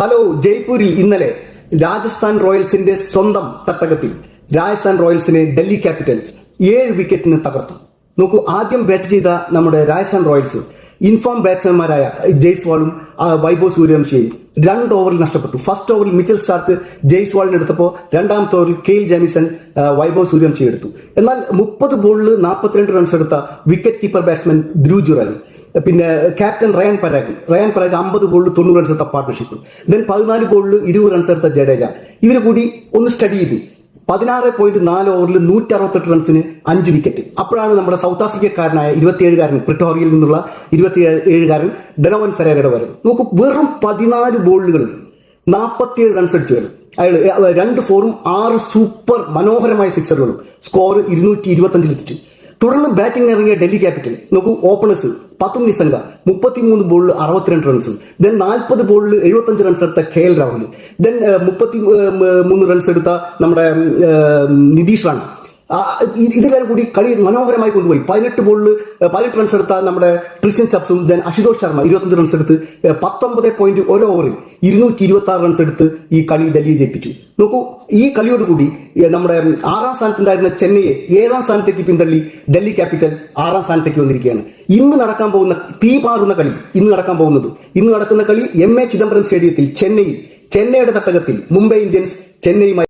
Hello, ജയ്പൂരിൽ ഇന്നലെ രാജസ്ഥാൻ റോയൽസിന്റെ സ്വന്തം തട്ടകത്തിൽ രാജസ്ഥാൻ റോയൽസിനെ ഡൽഹി ക്യാപിറ്റൽസ് 7 വിക്കറ്റിന് തകർത്തു. നോക്കൂ, ആദ്യം ബാറ്റ് ചെയ്ത നമ്മുടെ രാജസ്ഥാൻ റോയൽസ് ഇൻഫോം ബാറ്റ്സ്മാൻമാരായ ജയ്സ്വാളും വൈഭവ് സൂര്യവംശിയും 2 ഓവറിൽ നഷ്ടപ്പെട്ടു. ഫസ്റ്റ് ഓവറിൽ മിച്ചൽ സ്റ്റാർക്ക് ജയ്സ്വാളിന് എടുത്തപ്പോൾ രണ്ടാമത്തെ ഓവറിൽ കെയിൽ ജാമിസൺ വൈഭവ് സൂര്യവംശി എടുത്തു. എന്നാൽ 30 ബോളിൽ 42 റൺസ് എടുത്ത wicket keeper batsman Dhruv Jurel, പിന്നെ ക്യാപ്റ്റൻ റയാൻ പരാഗ് 50 ബോളിൽ 90 റൺസ് എടുത്ത പാർട്ണർഷിപ്പ്, ദെൻ 14 ബോളിൽ 20 റൺസ് എടുത്ത ജഡേജ, ഇവർ കൂടി ഒന്ന് സ്റ്റഡി ചെയ്തു 16.4 ഓവറിൽ 168 റൺസിന് 5 വിക്കറ്റ്. അപ്പോഴാണ് നമ്മുടെ സൗത്ത് ആഫ്രിക്കക്കാരനായ 27-കാരൻ പ്രിട്ടോറിയയിൽ നിന്നുള്ള 27-കാരൻ ഡെനോവൻ ഫെരേരയുടെ വരവ്. നോക്കൂ, വെറും 14 ബോളുകളിൽ 47 റൺസ് അടിച്ചു വരും. അയാൾ 2 ഫോറും 6 സൂപ്പർ മനോഹരമായ സിക്സറുകളും, സ്കോർ 225 എത്തിച്ചു. തുടർന്ന് ബാറ്റിംഗ് ഇറങ്ങിയ ഡൽഹി ക്യാപിറ്റൽ നോക്കൂ, ഓപ്പണേഴ്സ് പത്തും നിസംഗ 33 ബോളിൽ 62 റൺസ്, ദെൻ 40 ബോളിൽ 75 റൺസ് എടുത്ത KL രാഹുൽ, ദെൻ 33 റൺസ് എടുത്ത നമ്മുടെ നിതീഷ് റാണ. ഇതെല്ലാം കൂടി കളി മനോഹരമായി കൊണ്ടുപോയി. 18 റൺസ് എടുത്ത നമ്മുടെ ക്രിസ്ത്യൻ ചപ്സും, ദെൻ അശുതോഷ് ശർമ്മ 25 റൺസ് എടുത്ത് 19.1 ഓവറിൽ 226 റൺസ് എടുത്ത് ഈ കളി ഡൽഹി ജയിപ്പിച്ചു. നോക്കൂ, ഈ കളിയോടുകൂടി നമ്മുടെ 6ാം സ്ഥാനത്തുണ്ടായിരുന്ന ചെന്നൈയെ 7ാം സ്ഥാനത്തേക്ക് പിന്തള്ളി ഡൽഹി ക്യാപിറ്റൽ 6ാം സ്ഥാനത്തേക്ക് വന്നിരിക്കുകയാണ്. ഇന്ന് നടക്കാൻ പോകുന്ന തീപാറുന്ന കളി ഇന്ന് നടക്കുന്ന കളി MA ചിദംബരം സ്റ്റേഡിയത്തിൽ ചെന്നൈയുടെ തട്ടകത്തിൽ മുംബൈ ഇന്ത്യൻസ് ചെന്നൈയുമായി